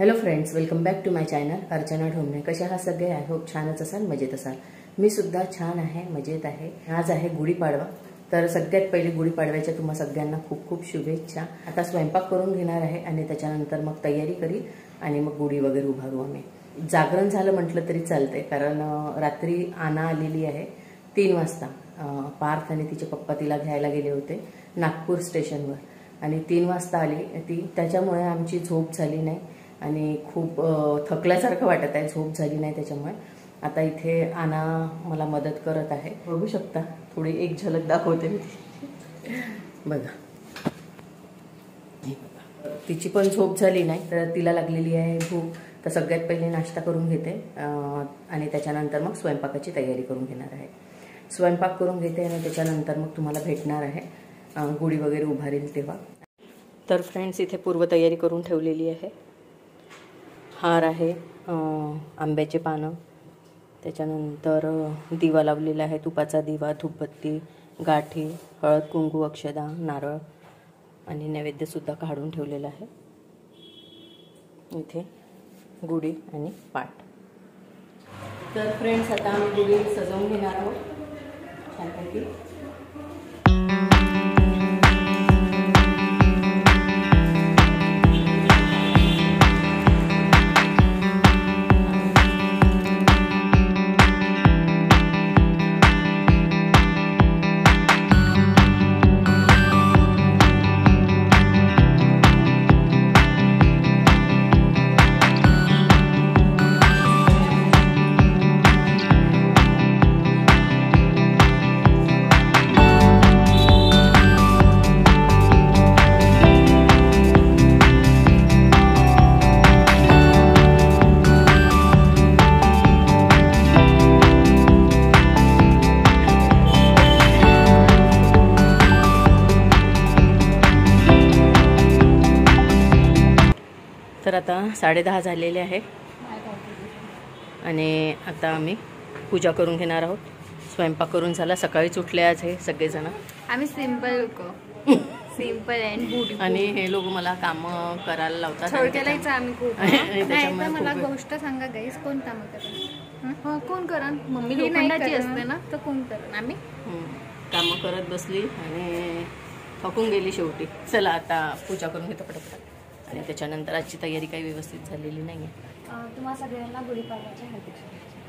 Hello friends, welcome back to my channel Archana Dhomne. कशा आहात सगळे? आय होप छानच असाल, मजेत असाल। मी सुद्धा छान आहे, मजेत आहे। आज आहे गुढीपाडवा, तर सगळ्यात पहिले गुढीपाडव्याच्या तुम्हा सगळ्यांना खूप खूप शुभेच्छा। आता स्वयंपाक करून घेणार आहे आणि त्याच्यानंतर मग तयारी करी आणि मग गुढी वगैरे उभारू आम्ही। जागरण झालं म्हटलं तरी चालतंय, कारण रात्री आना आलेली आहे 3 वाजता। पार्थ आणि तिचे पप्पा तिला घ्यायला गेले होते नागपूर स्टेशनवर आणि 3 वाजता आली ती। त्याच्यामुळे आमची झोप झाली नाही आणि खूप थकल्यासारखं वाटत आहे, झोप झाली नाही त्याच्यामुळे। आता इथे आना मला मदत करत आहे, बघू शकता। थोडी एक झलक दाखवते मी, बघा। तिची पण झोप झाली नाही, तर तिला लागलेली आहे भूक। तर सगळ्यात पहिले नाश्ता करून घेते आणि त्याच्यानंतर मग स्वयंपाकाची तयारी करून घेणार आहे। स्वयंपाक करून घेते आणि त्याच्यानंतर मग तुम्हाला भेटणार आहे गुढी वगैरे उभारेल तेव्हा। तर फ्रेंड्स, इथे पूर्वतयारी करून ठेवलेली आहे। हार आहे, आंब्याचे पानं, त्याच्यानंतर दिवा लावलेला आहे, तुपाचा दिवा, धूपबत्ती, गाठी, हळद, कुंकू, अक्षदा, नारळ आणि नैवेद्य सुद्धा काढून ठेवलेला आहे। इथे गुढी आणि पाट। तर फ्रेंड्स, आता आम्ही गुढी सजवून घेणार आहोत छानपैकी। तर आता 10:30 झालेले आहे आणि आता आम्ही पूजा करून घेणार आहोत। स्वयंपाक करून झाला, सकाळीच उठले आज हे सगळेजण। आम्ही सिंपल अँड ब्युटी आणि हे लोक मला काम करायला लावतात। आम्ही खूप नाही, मला गोष्ट सांगा गाईस, कोण काम करा? कोण करा? मम्मी लोखंडाची असते ना, तर कोण करा? आम्ही काम करत बसली आणि थकून गेली शेवटी। चला आता पूजा करून घेतो पटपट आणि त्याच्यानंतर आजची तयारी काही व्यवस्थित झालेली नाही आहे। तुम्हा सगळ्यांना गुढीपाडव्याच्या हार्दिक शुभेच्छा।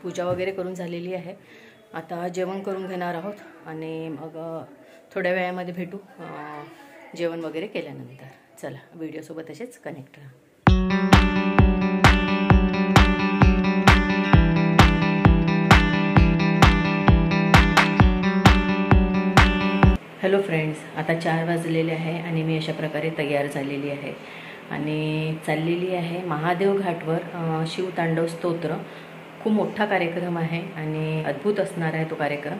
पूजा वगैरे करून झालेली आहे। आता जेवण करून घेणार आहोत आणि मग थोड्या वेळामध्ये भेटू जेवण वगैरे केल्यानंतर। चला व्हिडिओ सोबत असेच कनेक्ट राहा। हॅलो फ्रेंड्स, आता 4 वाजलेले आहे आणि मी अशा प्रकारे तयार झालेली आहे आणि चाललेली आहे महादेव घाटवर शिवतांडव स्तोत्र. खूप मोठा कार्यक्रम आहे आणि अद्भुत असणार आहे तो कार्यक्रम,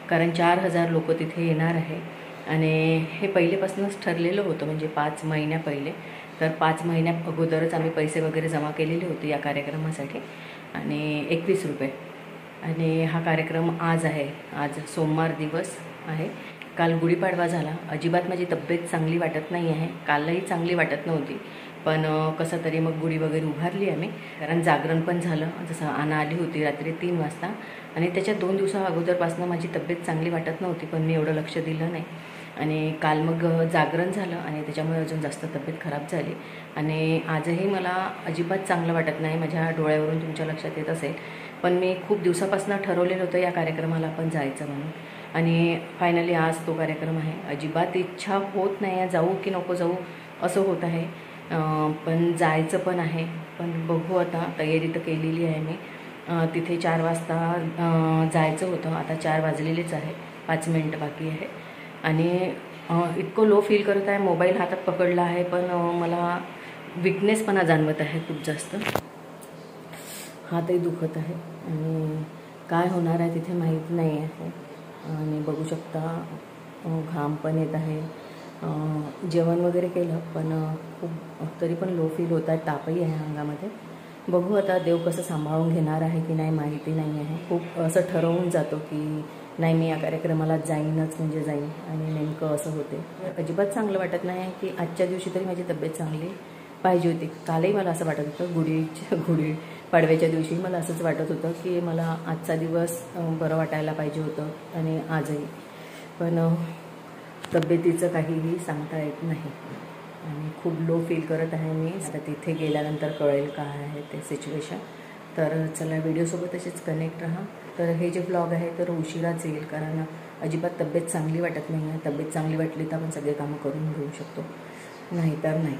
कारण 4000 लोक तिथे येणार आहे. आणि हे पहिलेपासूनच ठरलेलं होतं, म्हणजे 5 महिन्या पहिले. तर 5 महिन्या अगोदरच आम्ही पैसे वगैरे जमा केलेले होते या कार्यक्रमासाठी आणि 21 रुपये. आणि हा कार्यक्रम आज आहे, आज सोमवार दिवस आहे. काल गुढीपाडवा झाला. अजिबात माझी तब्येत चांगली वाटत नाही आहे, कालही चांगली वाटत नव्हती, पण कसं तरी मग गुढी वगैरे उभारली आम्ही. कारण जागरण पण झालं, जसं आना आली होती रात्री 3 वाजता आणि त्याच्या 2 दिवसा अगोदरपासून माझी तब्येत चांगली वाटत नव्हती, पण मी एवढं लक्ष दिलं नाही. आणि काल मग जागरण झालं आणि त्याच्यामुळे अजून जास्त तब्येत खराब झाली. आणि आजही मला अजिबात चांगलं वाटत नाही, माझ्या डोळ्यावरून तुमच्या लक्षात येत असेल. पण मी खूप दिवसापासून ठरवलेलं होतं या कार्यक्रमाला आपण जायचं म्हणून, आणि फायनली आज तो कार्यक्रम आहे. अजिबात इच्छा होत नाही आहे जाऊ की नको जाऊ असं होत आहे, पण जायचं पण आहे. पण बघू, आता तयारी तर केलेली आहे मी. तिथे 4 वाजता जायचं होतं, आता 4 वाजलेलेच आहे, 5 मिनिटं बाकी आहे. आणि इतकं लो फील करत आहे, मोबाईल हातात पकडला आहे, पण मला विकनेसपणा जाणवत आहे खूप जास्त. हातही दुखत आहे आणि काय होणार आहे तिथे माहीत नाही आहे. आणि बघू शकता घाम पण येत आहे. जेवण वगैरे केलं, पण खूप तरी पण लो फील होत आहे, तापही आहे अंगामध्ये. बघू आता देव कसं सांभाळून घेणार आहे की नाही माहिती नाही आहे. खूप असं ठरवून जातो की नाही मी या कार्यक्रमाला जाईनच म्हणजे जाईन, आणि नेमकं असं होते. अजिबात चांगलं वाटत नाही की आजच्या दिवशी तरी माझी तब्येत चांगली पाहिजे होती. कालही मला असं वाटत होतं, गुढी पाडव्याच्या दिवशी मला असंच वाटत होतं की मला आजचा दिवस बरं वाटायला पाहिजे होतं, आणि आजही. पण तब्येतीचं काहीही सांगता येत नाही आणि खूप लो फील करत आहे मी. आता तिथे गेल्यानंतर कळेल काय आहे ते सिच्युएशन. तर चला, व्हिडिओसोबत असेच कनेक्ट राहा. तर हे जे ब्लॉग आहे तर उशिराच येईल, कारण अजिबात तब्येत चांगली वाटत नाही आहे. तब्येत चांगली वाटली तर आपण सगळे कामं करून घेऊ शकतो, नाहीतर नाही.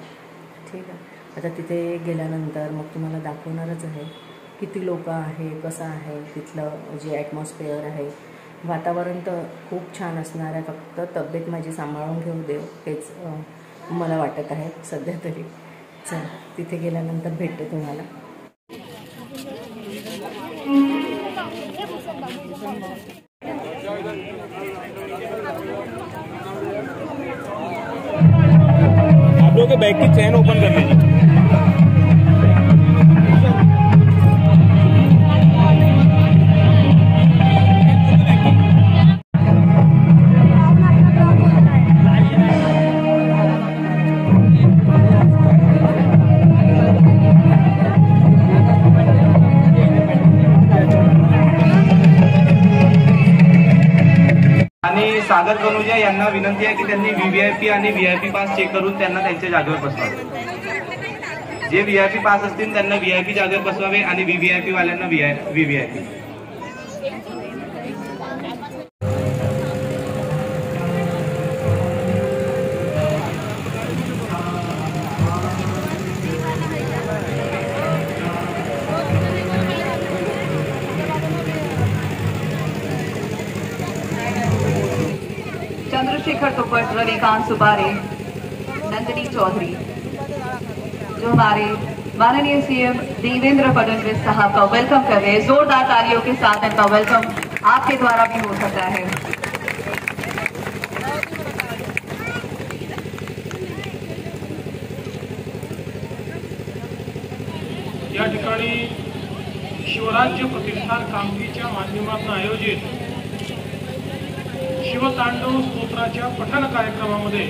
ठीक आहे, आता तिथे गेल्यानंतर मग तुम्हाला दाखवणारच आहे किती लोक आहे, कसं आहे तिथलं जे ॲटमॉस्फिअर आहे. वातावरण तर खूप छान असणार आहे, फक्त तब्येत माझी सांभाळून घेऊ देव हेच मला वाटत आहे सध्या तरी. चल, तिथे गेल्यानंतर भेटते तुम्हाला. आप लोगों के बैग की चेन ओपन कर लीजिए. आणि सागर कनुजा यांना विनंती आहे की त्यांनी व्हीव्हीआयपी आणि व्हीआयपी पास चेक करून त्यांना त्यांच्या जागेवर बसवावे. जे व्हीआयपी पास असतील त्यांना व्हीआयपी जागेवर बसवावे आणि व्हीव्हीआयपी वाल्यांना व्हीव्हीआयपी. चंद्रशेखर तोपट, रविकांत सुपारे, नंदिनी चौधरी, जो हमारे माननीय सीएम देवेंद्र फडणवीस साहब का वेलकम कर रहे हैं. जोरदार तालियों के साथ इनका वेलकम आपके द्वारा भी हो सकता है. या ठिकाणी शिवराज्य प्रतिष्ठान कामठीच्या माध्यमातून आयोजित शिवतांडव स्तोत्राच्या पठण कार्यक्रमामध्ये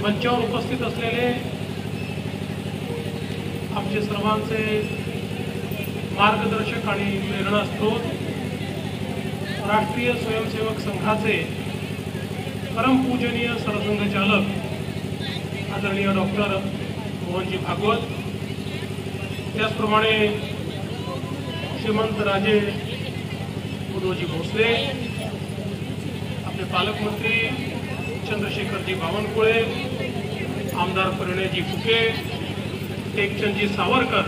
मंचावर उपस्थित असलेले आमचे सर्वांचे मार्गदर्शक आणि प्रेरणास्त्रोत राष्ट्रीय स्वयंसेवक संघाचे परमपूजनीय सरसंघचालक आदरणीय डॉक्टर मोहनजी भागवत, त्याचप्रमाणे श्रीमंत राजे उदयजी भोसले, आपले पालकमंत्री चंद्रशेखरजी बावनकुळे, आमदार परिणयजी फुके, टेकचंदजी सावरकर,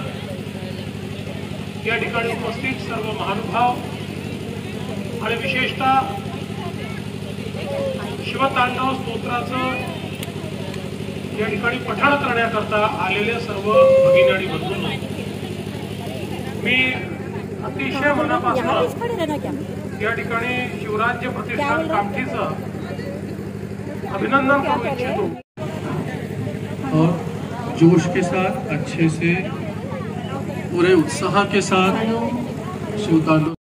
या ठिकाणी उपस्थित सर्व महानुभाव आणि विशेषतः शिवतांडव स्तोत्राचं या ठिकाणी पठण करण्याकरता आलेले सर्व भगिनी आणि बंधूंनो, मी अतिशय मनापासून या ठिकाणी शिवराज्य प्रतिष्ठान कामठीचं अभिनंदन करू इच्छितो। और जोश के साथ अच्छे से पूरे उत्साह के साथ शिवतांडव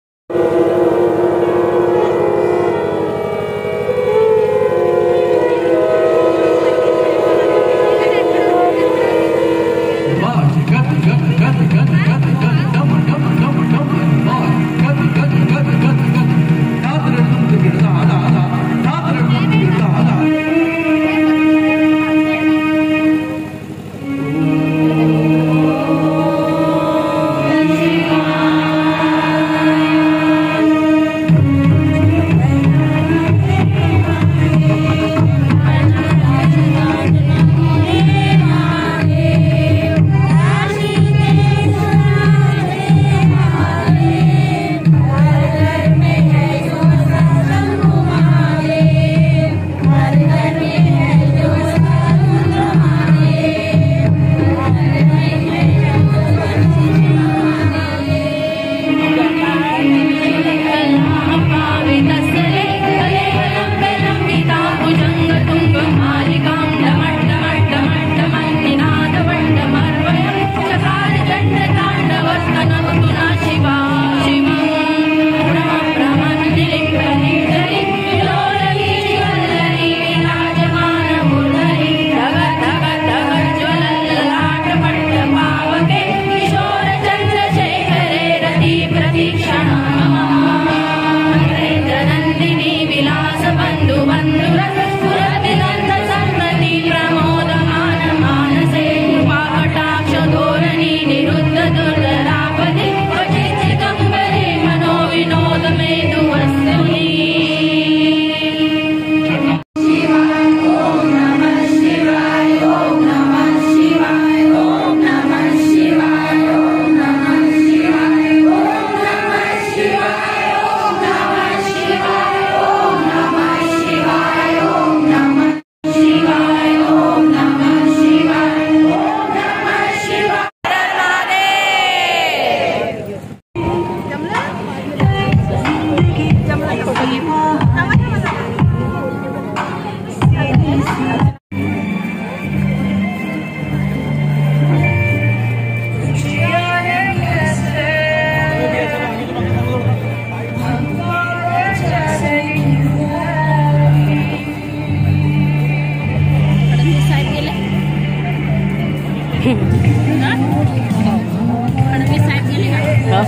हाँ